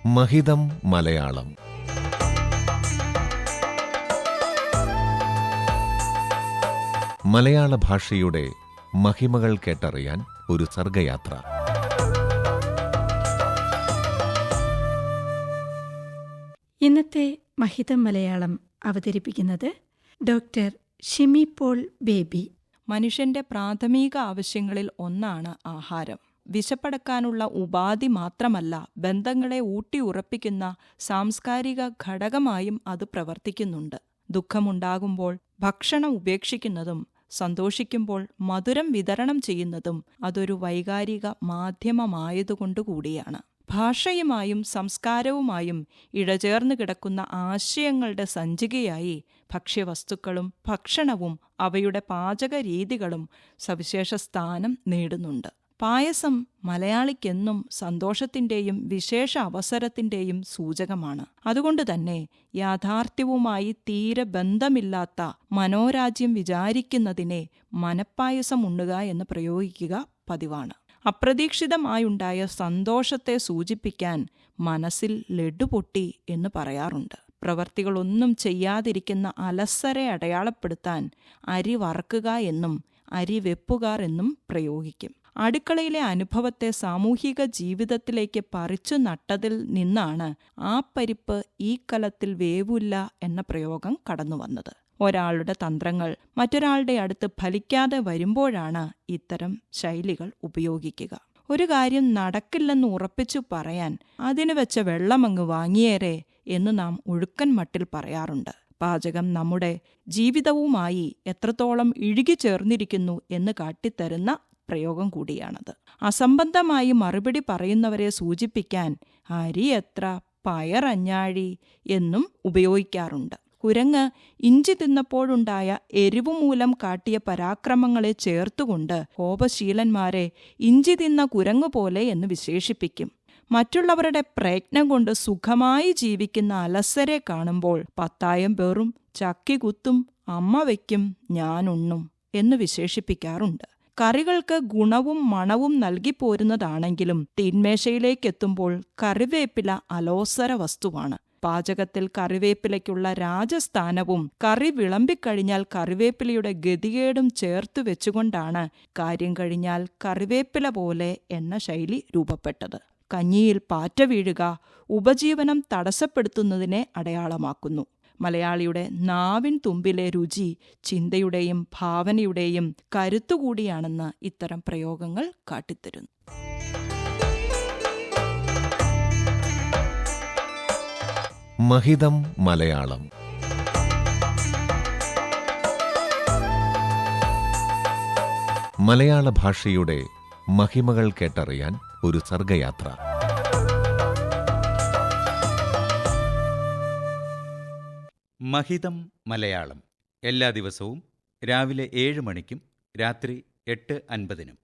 മഹിതം മലയാളം. മലയാള ഭാഷയുടെ മഹിമകൾ കേട്ടറിയാൻ ഒരു സർഗയാത്ര. ഇന്നത്തെ മഹിതം മലയാളം അവതരിപ്പിക്കുന്നത് ഡോക്ടർ ഷിമി പോൾ ബേബി. മനുഷ്യന്റെ പ്രാഥമിക ആവശ്യങ്ങളിൽ ഒന്നാണ് ആഹാരം. വിശപ്പടക്കാനുള്ള ഉപാധി മാത്രമല്ല, ബന്ധങ്ങളെ ഊട്ടിയുറപ്പിക്കുന്ന സാംസ്കാരിക ഘടകമായും അത് പ്രവർത്തിക്കുന്നുണ്ട്. ദുഃഖമുണ്ടാകുമ്പോൾ ഭക്ഷണം ഉപേക്ഷിക്കുന്നതും സന്തോഷിക്കുമ്പോൾ മധുരം വിതരണം ചെയ്യുന്നതും അതൊരു വൈകാരിക മാധ്യമമായതുകൊണ്ടുകൂടിയാണ്. ഭാഷയുമായും സംസ്കാരവുമായും ഇഴചേർന്നു കിടക്കുന്ന ആശയങ്ങളുടെ സഞ്ചികയായി ഭക്ഷ്യവസ്തുക്കളും ഭക്ഷണവും അവയുടെ പാചക രീതികളും സവിശേഷ സ്ഥാനം നേടുന്നുണ്ട്. പായസം മലയാളിക്കെന്നും സന്തോഷത്തിന്റെയും വിശേഷ അവസരത്തിന്റെയും സൂചകമാണ്. അതുകൊണ്ടുതന്നെ യാഥാർത്ഥ്യവുമായി തീരെ ബന്ധമില്ലാത്ത മനോരാജ്യം വിചാരിക്കുന്നതിനെ മനപ്പായസം ഉണ്ണുക എന്ന് പ്രയോഗിക്കുക പതിവാണ്. അപ്രതീക്ഷിതമായുണ്ടായ സന്തോഷത്തെ സൂചിപ്പിക്കാൻ മനസ്സിൽ ലഡു പൊട്ടി എന്ന് പറയാറുണ്ട്. പ്രവർത്തികളൊന്നും ചെയ്യാതിരിക്കുന്ന അലസരെ അടയാളപ്പെടുത്താൻ അരി വറക്കുക എന്നും അരി വെപ്പുകാർ എന്നും പ്രയോഗിക്കും. അടുക്കളയിലെ അനുഭവത്തെ സാമൂഹിക ജീവിതത്തിലേക്ക് പറിച്ചു നട്ടതിൽ നിന്നാണ് ആ പരിപ്പ് ഈ കലത്തിൽ വേവില്ല എന്ന പ്രയോഗം കടന്നുവന്നത്. ഒരാളുടെ തന്ത്രങ്ങൾ മറ്റൊരാളുടെ അടുത്ത് ഫലിക്കാതെ വരുമ്പോഴാണ് ഇത്തരം ശൈലികൾ ഉപയോഗിക്കുക. ഒരു കാര്യം നടക്കില്ലെന്ന് ഉറപ്പിച്ചു പറയാൻ അതിന് വെച്ച വെള്ളമങ്ങ് വാങ്ങിയേരെ എന്ന് നാം ഒഴുക്കൻ മട്ടിൽ പറയാറുണ്ട്. പാചകം നമ്മുടെ ജീവിതവുമായി എത്രത്തോളം ഇഴുകിച്ചേർന്നിരിക്കുന്നു എന്ന് കാട്ടിത്തരുന്ന പ്രയോഗം കൂടിയാണത്. അസംബന്ധമായി മറുപടി പറയുന്നവരെ സൂചിപ്പിക്കാൻ അരി എത്ര, പയറഞ്ഞാഴി എന്നും ഉപയോഗിക്കാറുണ്ട്. കുരങ്ങ് ഇഞ്ചി തിന്നപ്പോഴുണ്ടായ എരിവുമൂലം കാട്ടിയ പരാക്രമങ്ങളെ ചേർത്തുകൊണ്ട് കോപശീലന്മാരെ ഇഞ്ചി തിന്ന കുരങ്ങുപോലെ എന്ന് വിശേഷിപ്പിക്കും. മറ്റുള്ളവരുടെ പ്രയത്നം കൊണ്ട് സുഖമായി ജീവിക്കുന്ന അലസരെ കാണുമ്പോൾ പത്തായം പേറും ചക്കി കുത്തും അമ്മ വയ്ക്കും ഞാനുണ്ണും എന്ന് വിശേഷിപ്പിക്കാറുണ്ട്. കറികൾക്ക് ഗുണവും മണവും നൽകിപ്പോരുന്നതാണെങ്കിലും തീന്മേശയിലേക്കെത്തുമ്പോൾ കറിവേപ്പില അലോസര വസ്തുവാണ്. പാചകത്തിൽ കറിവേപ്പിലയ്ക്കുള്ള രാജസ്ഥാനവും കറി വിളമ്പിക്കഴിഞ്ഞാൽ കറിവേപ്പിലയുടെ ഗതികേടും ചേർത്തു വെച്ചുകൊണ്ടാണ് കാര്യം കഴിഞ്ഞാൽ കറിവേപ്പില പോലെ എന്ന ശൈലി രൂപപ്പെട്ടത്. കഞ്ഞിയിൽ പാറ്റ വീഴുക ഉപജീവനം തടസ്സപ്പെടുത്തുന്നതിനെ അടയാളമാക്കുന്നു. മലയാളിയുടെ നാവിൻ തുമ്പിലെ രുചി ചിന്തയുടെയും ഭാവനയുടെയും കരുത്തുകൂടിയാണെന്ന് ഇത്തരം പ്രയോഗങ്ങൾ കാട്ടിത്തരുന്നു. മഹിതം മലയാളം. മലയാള ഭാഷയുടെ മഹിമകൾ കേട്ടറിയാൻ ഒരു സർഗയാത്ര. മഹിതം മലയാളം എല്ലാ ദിവസവും രാവിലെ 7 മണിക്കും രാത്രി 8:50-നും